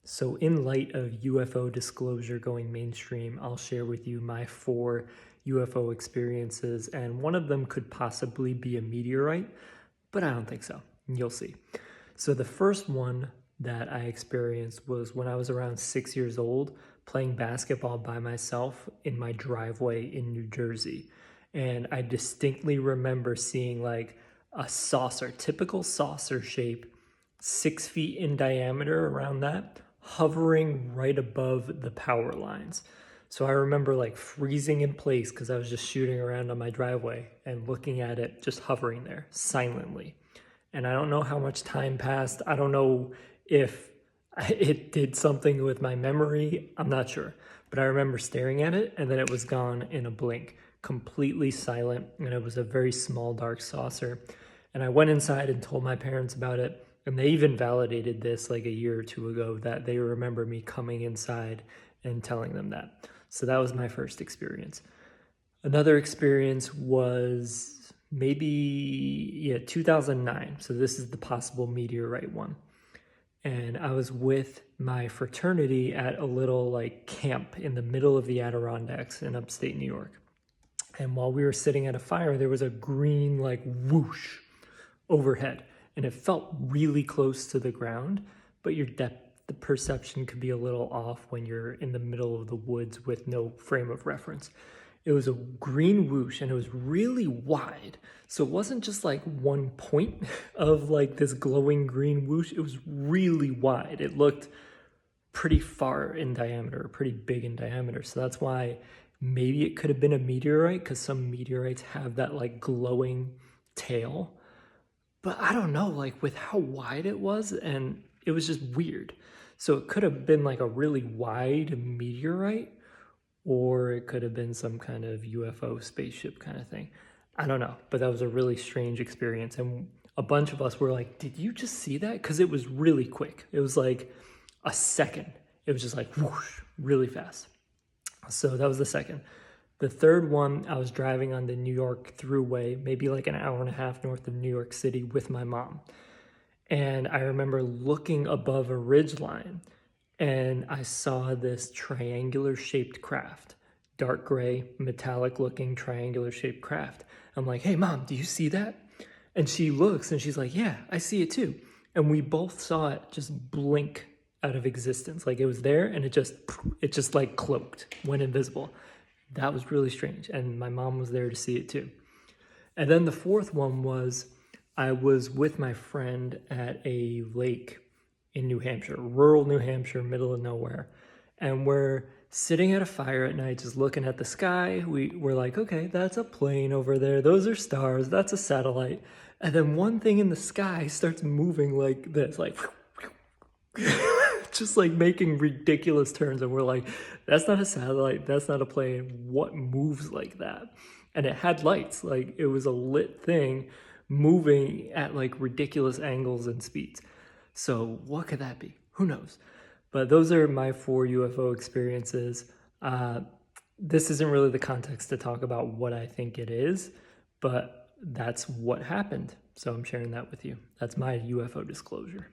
So in light of UFO disclosure going mainstream, I'll share with you my 4 UFO experiences, and one of them could possibly be a meteorite, but I don't think so. You'll see. So the first one that I experienced was when I was around 6 years old, playing basketball by myself in my driveway in New Jersey. And I distinctly remember seeing like a saucer, typical saucer shape, 6 feet in diameter around that, hovering right above the power lines. So I remember like freezing in place because I was just shooting around on my driveway and looking at it just hovering there silently. And I don't know how much time passed. I don't know if it did something with my memory. I'm not sure. But I remember staring at it and then it was gone in a blink, completely silent. And it was a very small dark saucer. And I went inside and told my parents about it. And they even validated this like a year or two ago, that they remember me coming inside and telling them that. So that was my first experience. Another experience was maybe 2009. So this is the possible meteorite one. And I was with my fraternity at a little like camp in the middle of the Adirondacks in upstate New York. And while we were sitting at a fire, there was a green like whoosh overhead. And it felt really close to the ground, but your depth perception could be a little off when you're in the middle of the woods with no frame of reference. It was a green whoosh and it was really wide. So it wasn't just like one point of like this glowing green whoosh. It was really wide. It looked pretty far in diameter, pretty big in diameter. So that's why maybe it could have been a meteorite, because some meteorites have that like glowing tail. But I don't know, like with how wide it was, and it was just weird. So it could have been like a really wide meteorite, or it could have been some kind of UFO spaceship kind of thing. I don't know, but that was a really strange experience. And a bunch of us were like, did you just see that? Because it was really quick. It was like a second. It was just like whoosh, really fast. So that was the second. The third one, I was driving on the New York Thruway, maybe like an hour and a half north of New York City with my mom. And I remember looking above a ridgeline and I saw this triangular shaped craft, dark gray, metallic looking triangular shaped craft. I'm like, hey mom, do you see that? And she looks and she's like, yeah, I see it too. And we both saw it just blink out of existence. Like it was there and it just like cloaked, went invisible. That was really strange. And my mom was there to see it too. And then the fourth one was, I was with my friend at a lake in New Hampshire, rural New Hampshire, middle of nowhere. And we're sitting at a fire at night, just looking at the sky. We're like, okay, that's a plane over there. Those are stars. That's a satellite. And then one thing in the sky starts moving like this, like just like making ridiculous turns. And we're like, that's not a satellite. That's not a plane. What moves like that? And it had lights. Like it was a lit thing moving at like ridiculous angles and speeds. So what could that be? Who knows? But those are my 4 UFO experiences. This isn't really the context to talk about what I think it is, but that's what happened. So I'm sharing that with you. That's my UFO disclosure.